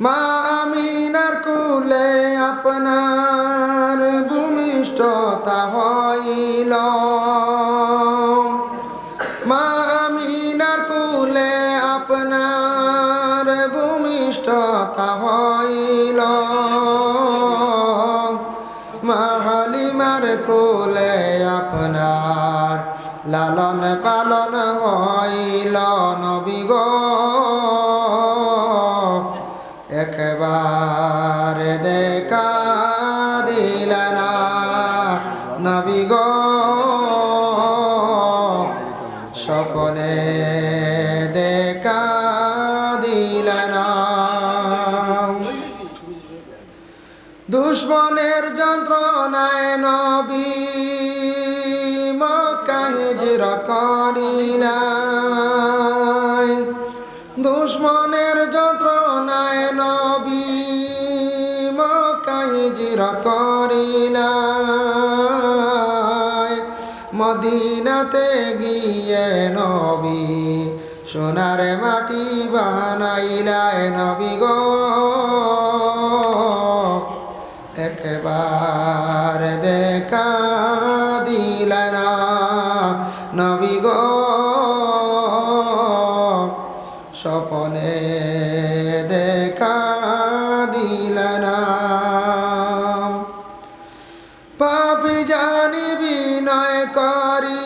মা আমিনার কুলে আপনার ভূমিষ্ঠতা হইল, মা আমিনার কুলে আপনার ভূমিষ্ঠতা হইল, মা হালিমার কুলে আপনার লালন পালন হইল। নবী গো একবার দেখা দিলেন না, নবী গো সকলে দেখা দিলেন না। দুশ্মনের যন্ত্রণায় নবী মক্কা হিজরত করিলেন, দুশ্মনের যন্ত্রণায় নবী মক্কা হিজরত করিলেন। মদিনাতে গিয়ে নবী সোনার মাটি বানাইলাই। নবী গো একবার দেখা দিলেন না, নবী গো স্বপনে দেখা দিলেন না। পাপী জানি বিনয় করি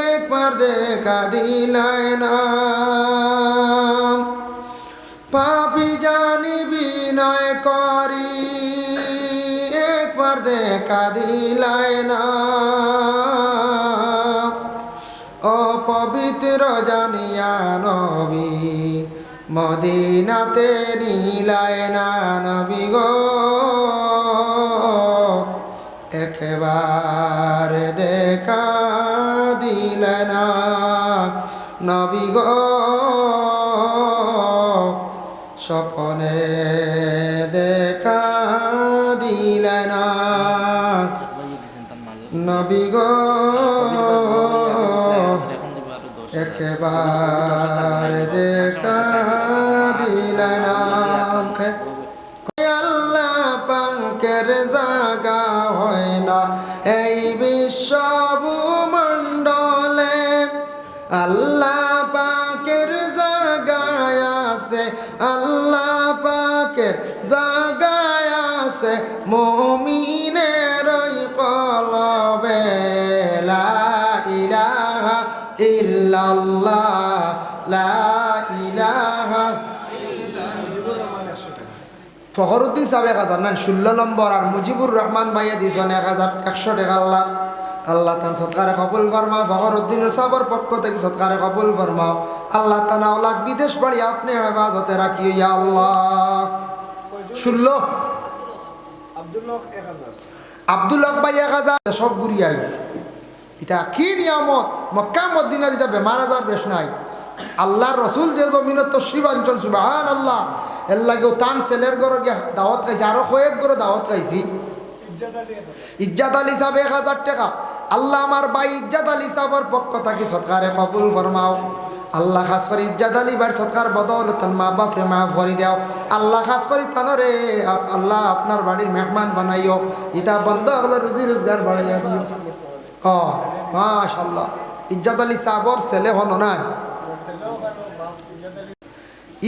একবার দেখা দিলেন না, পাপী জানি বিনয় করি একবার দেখা দিলেন না। অপবিত্র জানিয়া নবী মদিনাতে নিলাই না, নবী গো একবার দেখা দিলেন না, নবী গো স্বপনে দেখা দিলেন না, নবী গো একবার দেখা দিলেন না। আল্লাহ পাকের জাগা হয় না এই বিশ্ব ভূমণ্ডলে, আল্লাহ পাকের জাগায় আছে, আল্লাহ পাকের জাগায় আছে মুমিনের কলবে। লা ইলাহা ইল্লাল্লাহ, লা ইলাহা। ফখরুদ্দিন সাহেব 1000 নেন 16 নম্বর, আর মুজিবুর রহমান ভাইয়া দিয়েছেন 1100 টাকা। আল্লাহ আল্লাহ তান সৎকারে কবুল ফরমাও। ফখরুদ্দিন সাহেবের পক্ষ থেকে সৎকারে কবুল ফরমাও। আল্লাহ তানা আওলাদ বিদেশ বাড়ি আপনি হেফাজতে রাখিও ইয়া আল্লাহ। 16 আব্দুল্লাহ ভাই 1000 সব ঘুরি আইছে। এটা কি নিয়ামত! মক্কা মদিনা যেটা বেমার আজার বেশ নাই। আল্লাহর রসুল যে জমিনত তশরিফ আনছেন, সুবহানাল্লাহ। এর লাগেও তান ছেলের ঘরে গিয়ে দাওয়াত খাইছি, আরো কয়েক ঘরে দাওয়াত খাইছি। ইজ্জাত আলী সাহেব 1000 টাকা। আল্লাহ আমার ভাই ইজ্জাত আলী সাহেবের পক্ষ থেকে সৎকারে কবুল ফরমাও। আল্লাহ খাস করে ইজ্জাত আলী ভাই সৎকার বদৌলত মা বাপরে মাফ করে দাও। আল্লাহ খাস করে তানরে আল্লাহ আপনার বাড়ির মেহমান বানাইও। ইটা বন্ধ হলে রুজি রোজগার বাড়াইয়া দিও। ও মাশাআল্লাহ, ইজ্জাত আলী সাহেবর ছেলে হলো না।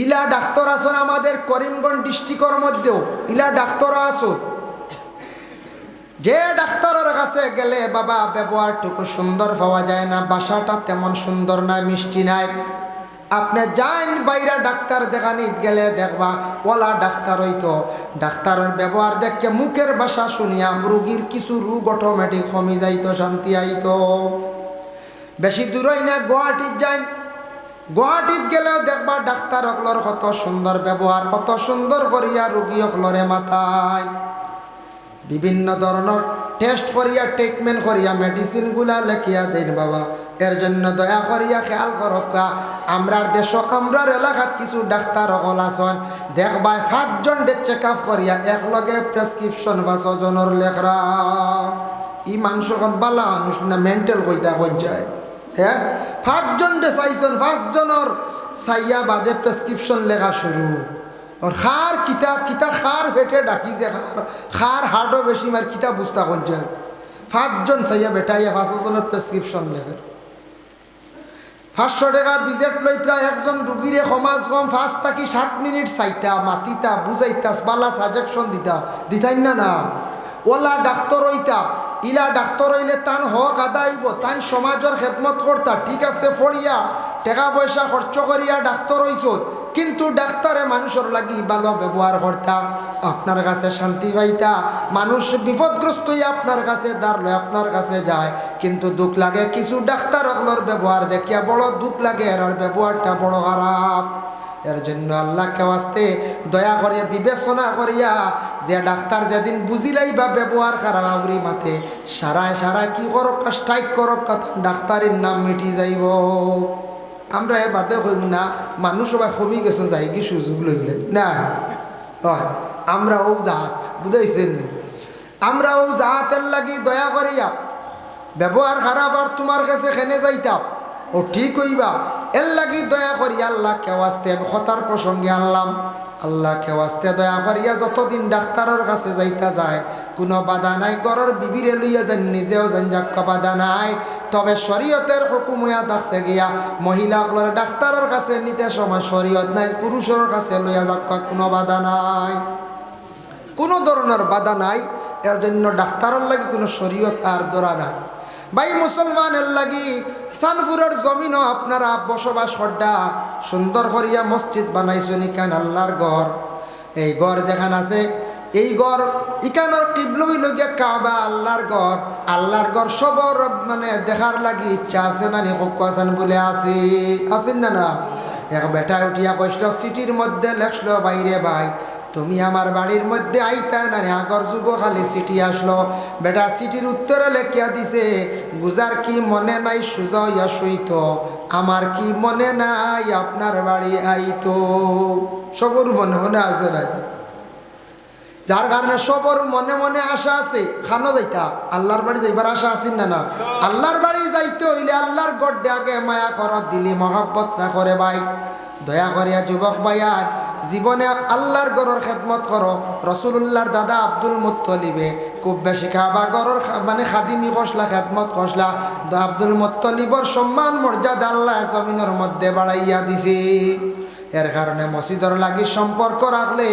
ইলা ডাক্তার আসুন আমাদের করিমগঞ্জ ডিস্ট্রিক্টের মধ্যেও ইলা ডাক্তার আসুন, যে ডাক্তারের কাছে গেলে বাবা ব্যবহারটুকু সুন্দর পাওয়া যায় না, বাসাটা তেমন সুন্দর না, মিষ্টি নাই। আপনি যান বাইরা ডাক্তার দেখানি গেলে দেখবা ওলা ডাক্তার হইতো, ডাক্তারের ব্যবহার দেখে মুখের ভাষা শুনিয়া রোগীর কিছু রোগ অটোমেটিক কমে যাইতো, শান্তি আইতো। বেশি দূরই না, গুয়াহাটির যাই, গুয়াহাটিত গেলেও দেখবা ডাক্তার হকলর কত সুন্দর ব্যবহার, কত সুন্দর করিয়া রোগী হকলরে মাথায় বিভিন্ন ধরনের টেস্ট করিয়া ট্রিটমেন্ট করিয়া মেডিসিনগুলা লেখিয়া দেন বাবা। এর জন্য দয়া করিয়া খেয়াল করকা, আমরার দেশ আমরার এলাকাত কিছু ডাক্তার হল আছেন, দেখবা 5 জন চেক আপ করিয়া একলগে প্রেসক্রিপশন বা 6 জনের লেখরা। ই মানুষখন বালা মানুষ না মেন্টাল কইতা কই যায়। হ্যাঁ, 5 জন চাইছেন, 5 জনের চাইয়া বাদে প্রেসক্রিপশন লেখা শুরু ওর খার কিতা কিতা খার বেটে ডাকি যে খার হার্টও বেশি মার কিতা বুঝতা করছে 5 জন চাইয়া বেটাইয়া 5 জনের প্রেসক্রিপশন লেখে 500 টাকা বিজেট লইত্রা একজন রুগীরে সমাজ কম 5 থেকে 7 মিনিট চাইতা মাতিতা বুঝাইতা বালা সাজেকশন দিতাই না ওলা ডাক্তার হইতা ইলা ডাক্তার হইলে তান হক আদায়ব তান সমাজের খেদমত করতা ঠিক আছে ফড়িয়া টাকা পয়সা খরচ করিয়া ডাক্তার হইছ কিন্তু ডাক্তারে মানুষের লাগি ভালো ব্যবহার করতা আপনার কাছে শান্তি পাইতা মানুষ বিপদগ্রস্ত হয়ে আপনার কাছে দাঁড়ালো আপনার কাছে যায় কিন্তু দুঃখ লাগে কিছু ডাক্তার অগলোর ব্যবহার দেখিয়া বড় দুঃখ লাগে এর ব্যবহারটা বড় খারাপ এর জন্য আল্লাহকে ওয়াস্তে দয়া করিয়া বিবেচনা করিয়া যে ডাক্তার যেদিন বুঝিলাই বা ব্যবহার খারাপ আউরি মাথে সারায় কি করক স্ট্রাইক করক ডাক্তারের নাম মিটি যাইব আমরা এ বাদে হইব না মানুষ সবাই কমি গেছেন যাই কি সুযোগ লইলে না হয় আমরা ও জাত বুঝাইছেন আমরা ও জাতের লাগি দয়া করিয়া ব্যবহার খারাপ আর তোমার কাছে খেনে যাইতাম ও ঠিক হইবা এর লাগি দয়া করি আল্লাহকে ওয়াস্তে আমি কথার প্রসঙ্গে আনলাম আল্লাহকে ওয়াস্তে দয়া করিয়া যতদিন ডাক্তারের কাছে যাইতা যায় কোনো বাধা নাই ঘরের বিবিরে লইয়া যান নিজেও যান যাক্কা বাধা নাই তবে শরীয়তের হুকুম হইয়া থাকছে গিয়া মহিলাগুলোর ডাক্তারের কাছে নিতে সময় শরীয়ত নাই পুরুষের কাছে লইয়া যাক্কা কোনো বাধা নাই কোনো ধরনের বাধা নাই এর জন্য ডাক্তারের লাগে কোনো শরীয়ত আর দরা নাই ভাই মুসলমানের লাগি সানপুরের জমিনও আপনারা বসবাস করডা সুন্দর করিয়া মসজিদ বানাইছেন ইকান আল্লাহর ঘর এই ঘর যেখানে আছে এই ঘর ইকানোর কিবলা হইল গিয়া কাবা আল্লাহর ঘর সবর মানে দেখার লাগি ইচ্ছা আছে না নি আছেন বলে আছেন না এক বেটা উঠিয়া কইছিল সিটির মধ্যে লেখলো বাইরে ভাই তুমি আমার বাড়ির মধ্যে আইতা না রে আগর যুগ খালি সিটি আসলো বেটা সিটির উত্তরে লেখিয়া দিছে গুজার কি মনে নাই সুজয়া সইত আমার কি মনে নাই আপনার বাড়ি আইতো সবর মনে আছে না যার কারণে সবর মনে আশা আছে খানো যাইতা আল্লাহর বাড়ি যাইবার আশা আছেন না আল্লাহর বাড়ি যাইতে হইলে আল্লাহর গড্ডে আগে মায়া করত দিলি মহব্বত না করে ভাই দয়া করিয়া যুবক ভাইয়ার জীবনে আল্লাহর গরর খেদমত করো রসুল্লাহর দাদা আব্দুল মুত্তলিবে খুব বেশি খাবা গরর মানে খাদিমি কসলা খেদমত কসলা আব্দুল মুত্তলিবর সম্মান মর্যাদা আল্লাহ জমিনের মধ্যে বাড়াইয়া দিছে এর কারণে মসজিদের লাগি সম্পর্ক রাখলে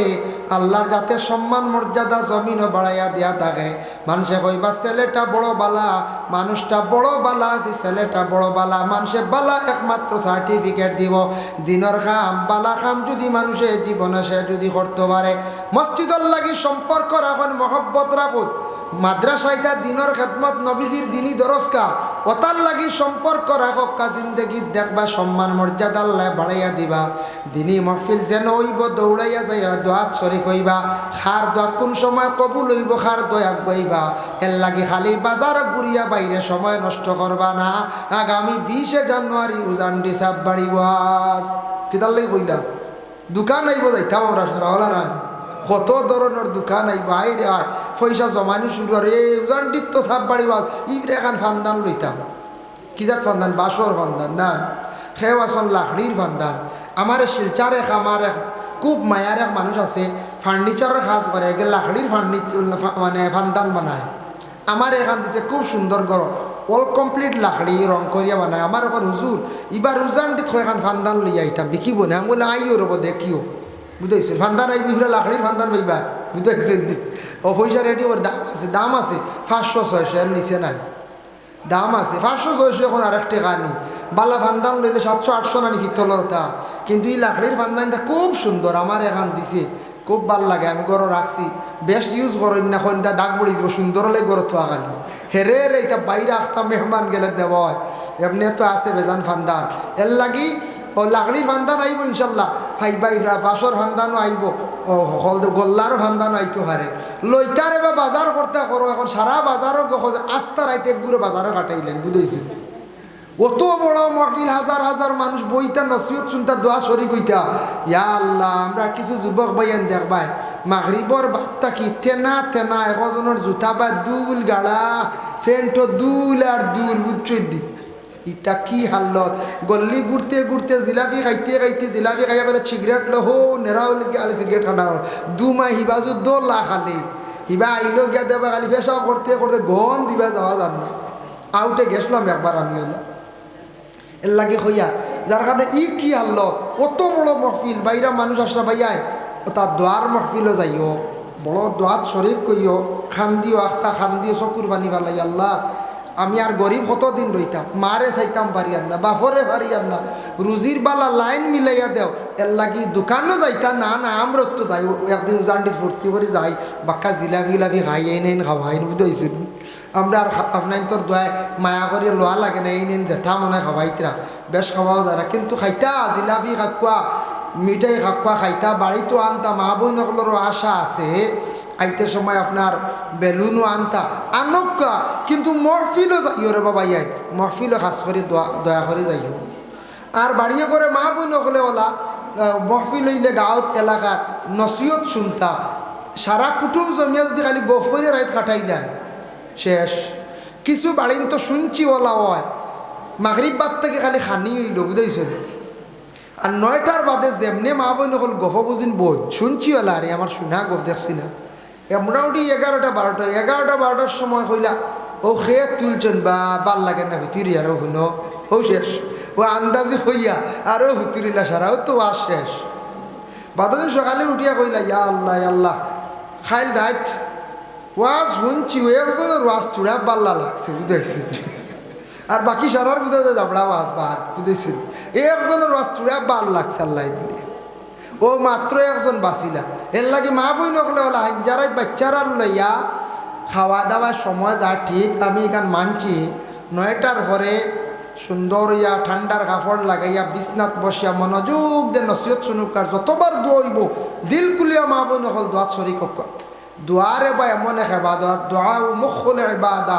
আল্লাহর যাতে সম্মান মর্যাদা জমিনও বাড়াইয়া দিয়া থাকে মানুষে কইবা ছেলেটা বড় বালা মানুষটা বড় বালা আছে ছেলেটা বড় বালা মানুষে বালা একমাত্র সার্টিফিকেট দিব দিনের খাম বালা খাম যদি মানুষে জীবনে সে যদি করতে পারে মসজিদের লাগি সম্পর্ক রাখুন মহব্বত রাখুন মাদ্রাসাইটা দিনের খেদমত নবীজির দিনী দরজকা ওতার লাগি সম্পর্ক রাখক কা জিন্দগি দেখবা সম্মান মর্যাদা আল্লাহ বাড়াইয়া দিবা দিনী মহফিল যেন হইব দৌড়াইয়া যাইয়া দোয়াত শরীক হইবা খার দোয়া কোন সময় কবুল হইব খার দোয়া বইবা এর লাগি খালি বাজার ঘুরিয়া বাইরে সময় নষ্ট করবা না আগামী 20 জানুয়ারি উজান ডিসাব বাড়িব কিতার লাগি কইলাম দোকান আইব যাইতাম আমরা সারা রানি কত ধরনের দোকান আইব আইরে আয় পয়সা জমানো শুরু করে এই উজান দিত তো সাপ বাড়ি বাস ইবরে এখন ফান্দান লইতাম কিজাত ফান্দান বাসর ফান্দান না খেয়ে আসন লাকড়ির ফান্দান আমার শিলচারে আমার খুব মায়ার এক মানুষ আছে ফার্নিচারের কাজ করে একে লাকড়ির মানে ফান্দান বানায় আমার এখান দিছে খুব সুন্দর ঘর অল কমপ্লিট লাকড়ি রং করিয়া বানায় আমার এখন হুজুর এবার উজান দিত এখন ফান্দান লইয়া আইতাম বিকিব না আমি বলে আইও রব দেখিও বুঝাইছেন ফান্দান আইবি ফিরে লাকড়ির ফান্দান পাইবা বুঝাইছেন ও পয়সা রেডি ওর দাম আছে 500-600 এর নিচে নাই দাম আছে 500-600 এখন আর একটা কানি বালা ফান্দান লইলে 700-800 নানি পিতলরটা কিন্তু এই লাকড়ির ফান্দানটা খুব সুন্দর আমার এখান দিছে খুব ভাল লাগে আমি গরো রাখছি বেশ ইউজ করেন না কোনটা দাগ পড়ে যাব সুন্দর হলে গরো তো আগালি হেরে রে এটা বাইরে আসতাম মেহমান গেলে দেব হয় এমনি তো আছে বেজান ফান্দান এর লাগি ও লাকড়ির ফান্দান আইব ইনশাল্লাহ হাইবাইরা বাসর ফান্দানও আইব ও গোল্লার ফান্দানও আইতো হারে লইতারে বা বাজার করতে করো এখন সারা বাজারও আস্তা রাইতে একগুলো বাজারও কাটাইলেন বুঝেছি অত বড় মহফিল হাজার হাজার মানুষ বইতা নসিহত শুনতা দোয়া শরীক হইতা ইয়া আল্লাহ আমরা কিছু যুবক ভাইয়ান দেখবাই মাগরিবর বার্তা কি তেনা একজনের জুতা বা দুল গাড়া ফ্যান্ট দুল আর দুল বুঝছই দি ইটা কি হাল্লত গল্লি ঘুরতে ঘুরতে জিলাপি খাইতে খাইতে জিলাপি খাইয়া বলে সিগারেট লো হো নেরাও লিখে আলে সিগারেট খাটা দুমাই হিবাজু দোলা খালি হিবা আইলো গিয়া দেবা খালি পেশাও করতে করতে গন দিবা যাওয়া যান না আউটে গেছিলাম একবার আমি হলো এর লাগে হইয়া যার কারণে ই কি হাল্লত অত বড় মহফিল বাইরা মানুষ আসরা ভাইয়ায় ও তার দোয়ার মহফিলও যাইও বড় দোয়াত শরীর কইও খান দিও আখতা খান দিও চকুর বানি ভালাই আল্লাহ আমি আর গরিব কতদিন রইতাম মারে চাইতাম পারিয়ার না বাপরে পারিয়ার না রুজির বালা লাইন মিলাইয়া দেও এর লাগি দোকানও যাইতাম না না আমরা তো যাই একদিন উজানটি ফুর্তি করে যাই বাক্কা জিলাপি জিলাপি খাই নেন খাওয়াই বুঝতে আমরা আর আপনার তোর দোয়ায় মায়া করি লোয়া লাগে না এই নেন জেঠা মনে খাওয়াইতরা বেশ খাওয়াও যারা কিন্তু খাইতা জিলাপি খাকুয়া মিঠাই খাকুয়া খাইতা বাড়িতো আনতা মা বোনগুলোরও আশা আছে আইতে সময় আপনার বেলুনও আনতা আনকা কিন্তু মহফিলও যাইও রে বাবা ইয়াই মহফিলও খাস করে দয়া করে যাইও আর বাড়িয়ে করে মা বোন হলে ওলা মহফিল হইলে গাঁৱত এলাকাত নসিহত শুনতা সারা কুটুম জমিয়া যদি খালি বফরে রাইত কাটাই দেয় শেষ কিছু বাড়িন তো শুনছি ওলা হয় মাগরিব বাদ থেকে খালি খানি হইল বুঝাইছেন আর 9টার বাদে যেমনে মা বোন হল গফ বুঝিন বই শুনছি ওলা আরে আমার শুনা গফ দেখছি না মোটামুটি 11টা 12টার সময় কইলা ও খেয়ে তুলছেন বা ভাল লাগে না ভিতরি আরও শুনো ও শেষ ও আন্দাজি হইয়া আরও ভিতরিলা সারাও তো আর শেষ বাদদিন সকালে উঠিয়া কইলা ইয়া আল্লাহ আল্লাহ খাইল রাত ওয়াজ শুনছি একজনের ওয়াজ চূড়া বাল্লা লাগছে বুঝাইছি আর বাকি সারার বুঝা যাবড়া ওয়াজ বাদ বুঝেছি একজনের ওয়াজ চূড়া ভাল লাগছে আল্লাহ দিলে ও মাত্র একজন বাঁচিলা এর লাগে মা বই নকলে হলো যারা বাচ্চারা লইয়া খাওয়া দাওয়ার সময় যা ঠিক আমি এখান মানছি 9টার পরে সুন্দর ইয়া ঠান্ডার কাপড় লাগাইয়া বিছনাত বসিয়া মনোযোগ দে নসিহত শুনুকার যতবার দোয়াইব দিল কুলিয়া মা বই নকল দোয়াত শরীক দোয়ারে বা এমন এক এবাদত দোয়া মুখল ইবাদা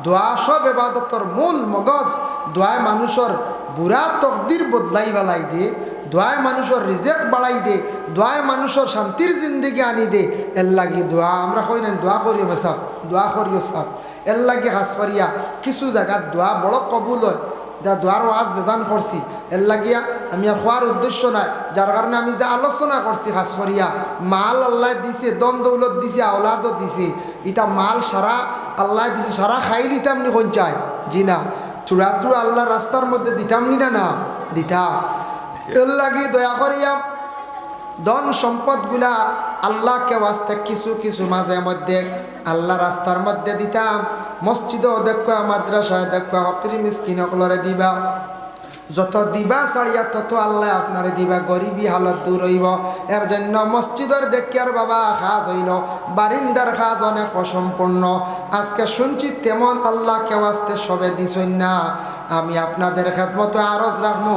দোয়া সব এবাদতর মূল মগজ দোয়ায় মানুষের বুড়া তকদির বদলাই বেলাই দিয়ে দোয়ায় মানুষের রিজেক বাড়াই দে দোয়ায় মানুষের শান্তির জিন্দগি আনি দে এর লাগি দোয়া আমরা কই না দোয়া করিও সাপ দোয়া করিও সাপ এর লাগে হাস পারিয়া কিছু জায়গার দোয়া বড় কবুল হয় এটা দোয়ার ওয়াজ বেজান করছি এর লাগিয়া আমি আর খোয়ার উদ্দেশ্য নাই যার কারণে আমি যে আলোচনা করছি হাস পারিয়া মাল আল্লাহ দিছে দন দৌলত দিছে আওলাদও দিছে এটা মাল সারা আল্লাহ দিছে সারা খাই দিতাম নি কোন চাই জি না চূড়া চূড়া আল্লাহ রাস্তার মধ্যে দিতাম নি না দিতাম এর লাগে দয়া করিয়া ধন সম্পদগুলা আল্লাহকে ওয়াস্তে কিছু কিছু মাঝে মধ্যে আল্লাহ রাস্তার মধ্যে দিতাম মসজিদও দেখবা মাদ্রাসায় দেখবা হকরি মিসকিন সকলরে দিবা যত দিবা ছাড়িয়া তত আল্লাহ আপনারে দিবা গরিবী হালত দূর হইব এর জন্য মসজিদের দেখিয়ার বাবা খাজ হইল বারিন্দার খাজ অনেক অসম্পূর্ণ আজকে শুনছি তেমন আল্লাহকে ওয়াস্তে সবে দিছই না আমি আপনাদের খেদমতে আরজ রাখবো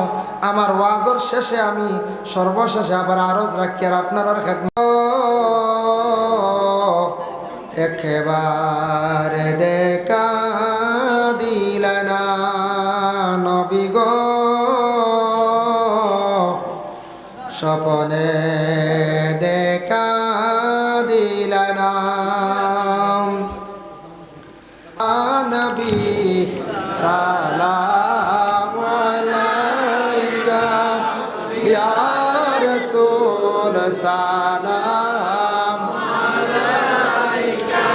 আমার ওয়াজর শেষে আমি সর্বশেষে আবার আরজ রাখি আর আপনার খেদমত একেবারে দেখা দিলানা নবী গো স্বপনে দেখা দিলানা নবী সালাম আলাইকা ইয়া রাসূল সালাম আলাইকা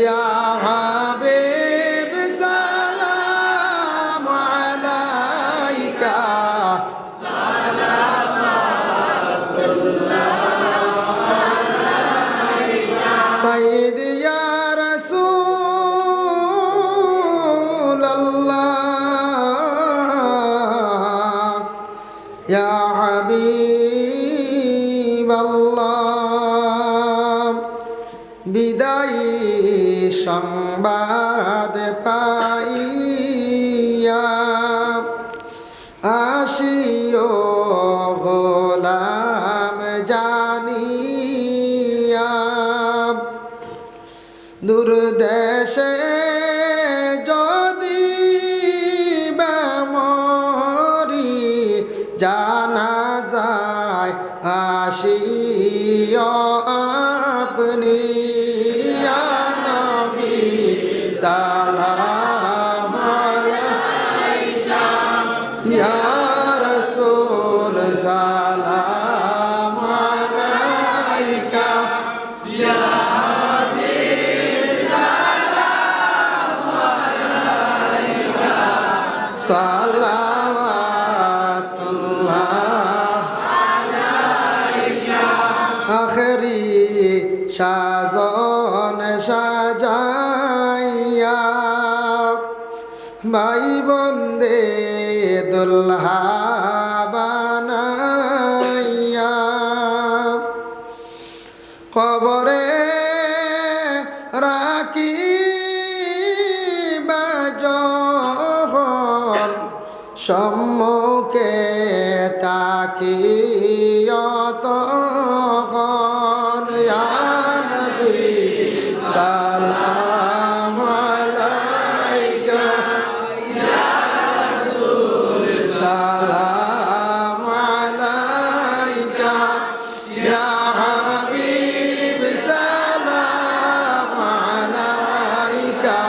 ইয়া হাবিব সালাম আলাইকা সালাম আলাইকা সাইয়্যিদ ইয়া রাসূল ইয়া হাবিব আল্লাহ বিদায়ী সংবাদ পাইয়া আসিও গোলাম জানিয়া দূরদেশে যদি বামরি জানা যায় আসিও আপনি ইয়া নবী সালাম আলাইকা আখেরি সাজন সাজাইয়া ভাই বন্দে দুল্হা বানাইয়া কবরে রাখি যখন সম্মুখে তাকিও তখন ইয়া নবী সালাম আলাইকা ইয়া রাসূল সালাম আলাইকা ইয়া হাবিব সালাম আলাইকা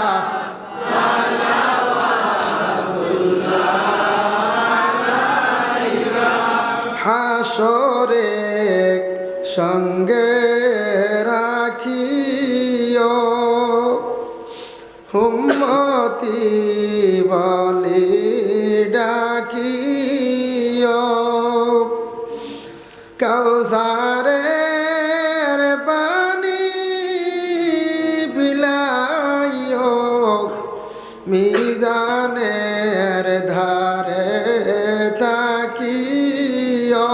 হাসরে সঙ্গে রাখিও উম্মতি বলে ডাকিও কাউসারের পানি বিলাইও মিজানের ধারে তাকিও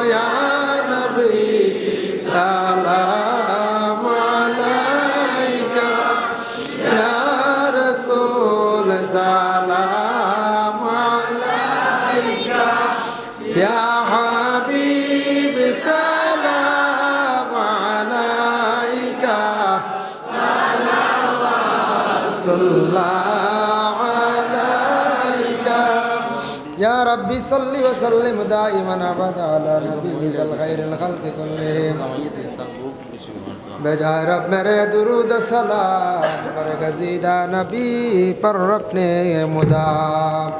ইয়া নবী সালাম আলাইকা ইয়া রাসূল সালাম আলাইকা ইয়া হাবিব সালাম আলাইকা সালাওয়াতুল্লাহ আলাইকা ইয়া রাব্বি সাল্লি ওয়া সাল্লিম দাইমান আবাদা আলা নবিয়িল খায়রিল খালকি কুল্লিহিম बेजाय रब मेरे दुरूद सलाम पर गजीदा नबी पर रखने मुदाम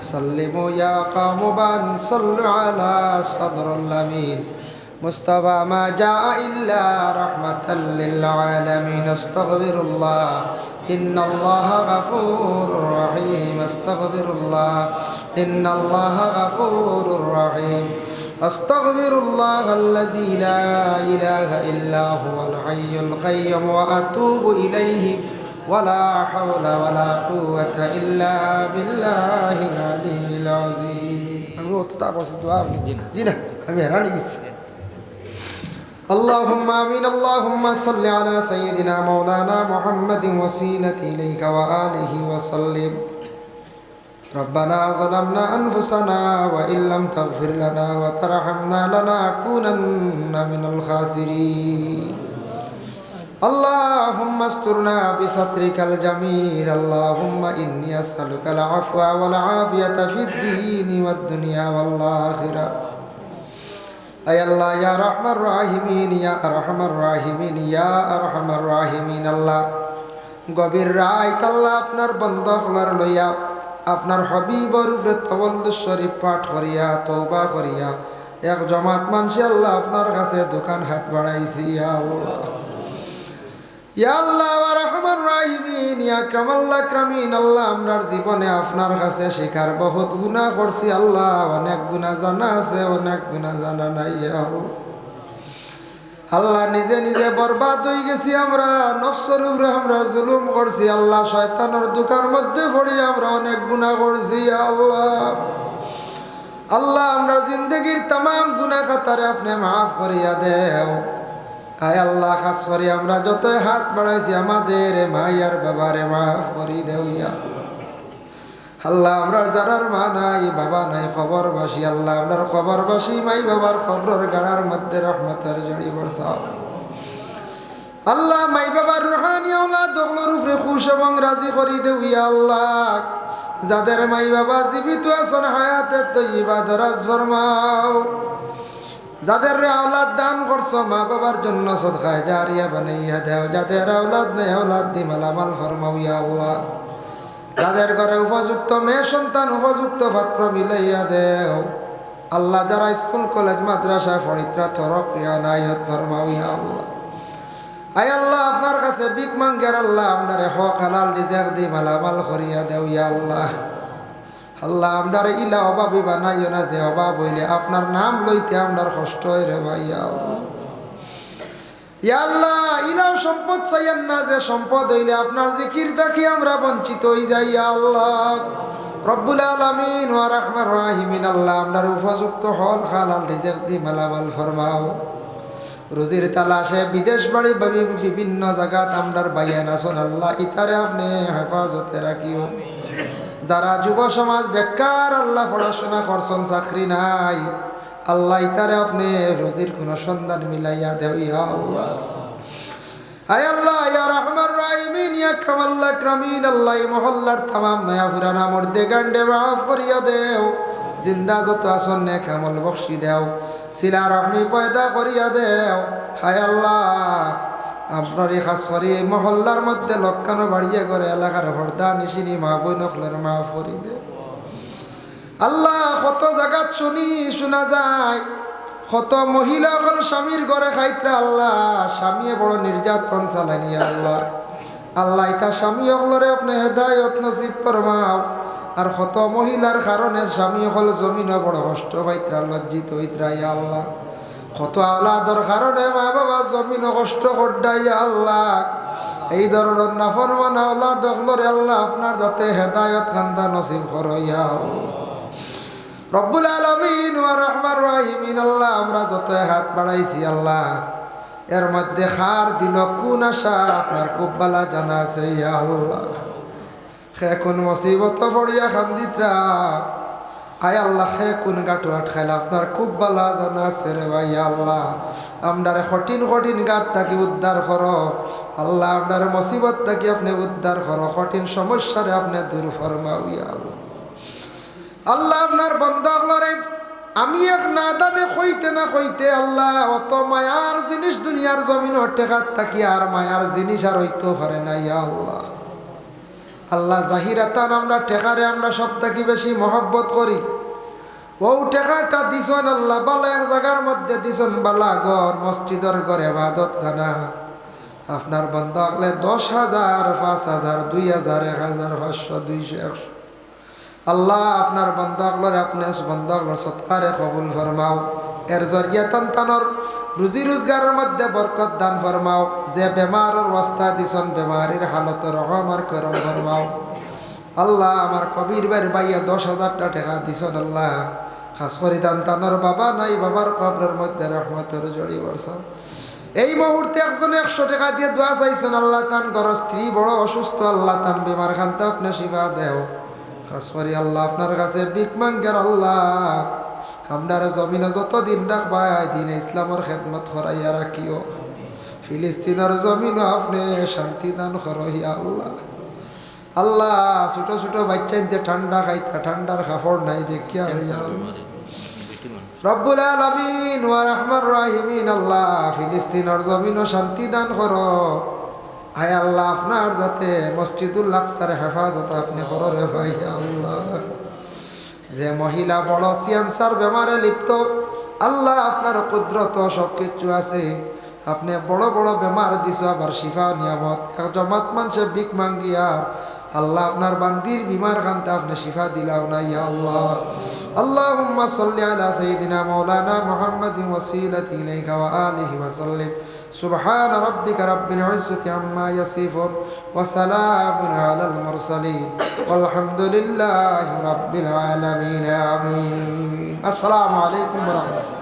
सल्लिमो या कौम बन सल्लु अला सदरुल अमीन मुस्तफा मा जा इल्ला रहमतल लिल आलमीन अस्तगफिरुल्लाह इन्नल्लाह गफूरुर रहीम अस्तगफिरुल्लाह इन्नल्लाह गफूरुर रहीम أستغفر الله الذي لا إله إلا هو الحي القيوم وأتوب إليه ولا حول ولا قوة إلا بالله العلي العظيم أمي تتعبوا في الدعاء جينا أمي راني اللهم آمين اللهم صل على سيدنا مولانا محمد وسيلة إليك وآله وسلم ربنا ظلمنا أنفسنا وإن لم تغفر لنا وترحمنا لنكونن من الخاسرين اللهم استرنا بسترك الجميل اللهم إني أسألك العفو والعافية في الدين والدنيا والآخرة أي الله يا رحم الراحمين يا أرحم الراحمين يا أرحم الراحمين الله গভীর রাত আল্লাহ আপনার বন্ধকলার লইয়া আপনার হবিবর উপরে তাওয়াল্লুদ শরীফ পাঠ করিয়া তওবা করিয়া এক জমাত মানুষে আল্লাহ আপনার কাছে দোকান হাত বাড়াইছি ইয়া আল্লাহ ইয়া আল্লাহ ওয়া রাহমান রাহিমিন ইয়া আকরামাল আকরামিন আল্লাহ আমরার জীবনে আপনার কাছে শিকার বহুত গুনাহ করছি আল্লাহ অনেক গুনাহ জানা আছে অনেক গুনাহ জানা নাই ইয়া আল্লাহ আল্লাহ নিজে নিজে বরবাদ হয়ে গেছি আমরা নফসের উপরে আমরা জুলুম করছি আল্লাহ শয়তানের দোকার মধ্যে পড়ি আমরা অনেক গুনাহ করছি আল্লাহ আল্লাহ আমরা জিন্দগির तमाम গুনাহ খাতারে আপনি maaf করিয়া দেও আয় আল্লাহ খাস করে আমরা যতই হাত বাড়াইছি আমাদের মায়ার বাবারে maaf করি দেও ইয়া আল্লাহ আমরা যারার মা নাই বাবা নাই খবরবাসী আল্লাহ আমরার খবরবাসী মাই বাবার খবরের গাড়ার মধ্যে রহমতের জড়ি বর্ষাও আল্লাহ মাই বাবার রুহানি আওলাদ দগলর উপরে খুশ এবং রাজি করি দেও ইয়া আল্লাহ যাদের মাই বাবা জীবিত আছেন হায়াতে তয়্যিবা দরাজ ফরমাও যাদের আওলাদ দান করছো মা বাবার জন্য সদকায়ে জারিয়া বানাইয়া দাও যাদের আওলাদ নেই আওলাদ দি মালামাল ফরমাও ইয়া আল্লাহ যাদের ঘরে উপযুক্ত মেয়ে সন্তান উপযুক্ত পাত্র মিলাইয়া দেও আল্লাহ যারা স্কুল কলেজ মাদ্রাসা পড়িত্রা তরক ইনায়াত ফরমাও ইয়া আল্লাহ আয় আল্লাহ আপনার কাছে ভিক মাঙ্গের আল্লাহ আমরারে হক হালাল রিজক দি মালামাল করিয়া দেও ইয়া আল্লাহ আল্লাহ আমরারে ইলা অভাবী বানাইও না যে অভাব হইলে আপনার নাম লইতে আমরার কষ্ট হয় রে ভাই ইয়া আল্লাহ ইয়া আল্লাহ ইলাও সম্পদ চাইয়েন না, যে সম্পদ হইলে আপনার জিকির থাকি আমরা বঞ্চিত হই যাই। ইয়া আল্লাহ রব্বুল আলামিন ওয়া রাহমান রাহিমিন, আল্লাহ আমরার উপযুক্ত হল হালাল রিজিক দি মালামাল ফরমাও। রুজির তালাশে বিদেশ বাড়ি বিভিন্ন জায়গাত আমরার বাইয়ান আসুন, আল্লাহ ইতারে আপনি হেফাজতে রাখিও। যারা যুব সমাজ বেকার, আল্লাহ পড়াশোনা করছেন চাকরি নাই, আল্লাহ ইতারে আপনি রুজির কোনো সন্ধান মিলাইয়া দেও। ইয়া আল্লাহ আয় আল্লাহ ইয়া রহমান রাহিমিন ইয়া কামাল আকরামিন, আল্লাহ এই মহল্লার তামাম নয়া পুরানা মর্দে গান্ডে মাফ করিয়া দেও। জিন্দা যত আসন নেক আমল বখশি দেও, সিলা রহমি পয়দা করিয়া দেও। হায় আল্লাহ আপনার এই খাস করে এই মহল্লার মধ্যে লক্ষানো বাড়িয়ে করে এলাকার হরদা নিশিনি মা বই নকলের মাফ করি দে। আল্লাহ কত জায়গাত শুনি শোনা যায়, কত মহিলা হল স্বামীর ঘরে খাইত্রা, আল্লাহ স্বামীয়ে বড় নির্যাতন চালানি। আল্লাহ আল্লাহ ইতা স্বামী হলরে আপনি হেদায়ত নসিব ফরমাও। আর কত মহিলার কারণে স্বামী হল জমিনও বড় কষ্ট পাইত্রা, লজ্জিত হইত্রা। ইয়া আল্লাহ কত আওলাদর কারণে মা বাবা জমিনও কষ্ট করডাই। আল্লাহ এই ধরনের নাফরমান আওলাদ হলরে আল্লাহ আপনার যাতে হেদায়ত খান্দা নসিব করো। ইয়া আল্লাহ রব্বুল আলামিন ওয়া রহমান রাহিমিন, আল্লাহ আমরা যত হাত বাড়াইছি আল্লাহ এর মধ্যে খার দিল কোন আশা আপনার খুব বালা জানা আছে। ইয়া আল্লাহ খে কোন মুসিবত পড়িয়া খান্দিত্রা, আয় আল্লাহ খে কোন গাঁটু আটখাইলা আপনার খুব বালা জানা আছে রে ভাই। আল্লাহ আমরারে কঠিন কঠিন গাঁট থাকি উদ্ধার করো। আল্লাহ আপনার মুসিবত থাকি আপনি উদ্ধার করো, কঠিন সমস্যারে আপনি দূর ফরমাও। ইয়া আল্লাহ আল্লাহ আপনার বন্দা হলরে আমি এক নাদানে কইতে না কইতে আল্লাহ অত মায়ার জিনিস দুনিয়ার জমিন টেকাত থাকি আর মায়ার জিনিস আর হইতে পারে না। ইয়া আল্লাহ আল্লাহ জাহিরাতান আমরা টেকারে আমরা সব থাকি বেশি মহব্বত করি। ও টেকাটা দিছন আল্লাহ বালা এক জায়গার মধ্যে দিছন, বালা ঘর মসজিদর ঘর ইবাদত খানা। আপনার বন্দা হলে 10,000 5,000 2,000 1,000 500 200 100 আল্লাহ আপনার বন্দাগলরে আপনি বন্দাগলর সৎকারে কবুল ফরমাও। এর জরিয়া তানতানোর রুজি রোজগারের মধ্যে বরকত দান ফরমাও। যে বেমারের অবস্থা দিছন বেমারির হালত রহমার করম ফরমাও। আল্লাহ আমার কবির বের বাইয়া 10,000 টাকা দিছন, আল্লাহ খাস করি তানতানোর বাবা নাই, বাবার কবরের মধ্যে রহমতের জড়ি বর্ষ। এই মুহূর্তে একজন 100 টাকা দিয়ে দোয়া চাইছেন, আল্লাহ তান ঘর স্ত্রী বড় অসুস্থ, আল্লাহ তান বেমার খানতে আপনি শিফা দেও। খাসরি আল্লাহ আপনার কাছে বিক মাঙ্গের আল্লাহ আপনার জমিনে যতদিন রাখবাই দিন ইসলামের খেদমত করাইয়া রাখিও। ফিলিস্তিনের জমিনও আপনি শান্তি দান করো। ইয়া আল্লাহ আল্লাহ ছোট ছোট বাচ্চাইতে ঠান্ডা খাইতা ঠান্ডার কাপড় নাই দেখিয়া রব্বুল আলামিন ওয়া রহমান রাহিমিন, আল্লাহ ফিলিস্তিনের জমিনও শান্তি দান করো। আয় আল্লাহ আপনার যাতে মসজিদুল আকসার হেফাজত আপনি করো রে ভাই। আল্লাহ যে মহিলা বড় ক্যান্সার বেমারে লিপ্ত, আল্লাহ আপনার কুদরত সব কিছু আছে, আপনি বড় বড় বেমার দিছ আবার শিফা নিয়ামত এক জমাত মানুষে ভিক মাঙ্গিয়া আল্লাহ আপনার বান্দির বিমার খানতে আপনি শিফা দিলাও না। ইয়া আল্লাহ আল্লাহুম্মা সাল্লি আলা সাইয়্যিদিনা মাওলানা মুহাম্মাদিন ওয়াসিলাতি ইলাইকা ওয়া আলিহি ওয়া সাল্লিম। সুবহান রাব্বিকা রাব্বিল ইজ্জাতি আম্মা ইয়াসিফুন ওয়া সালামুন আলাল মুরসালিন ওয়ালহামদুলিল্লাহি রাব্বিল আলামিন। আমিন। আসসালামু আলাইকুম ওয়া রাহমাতুল্লাহ।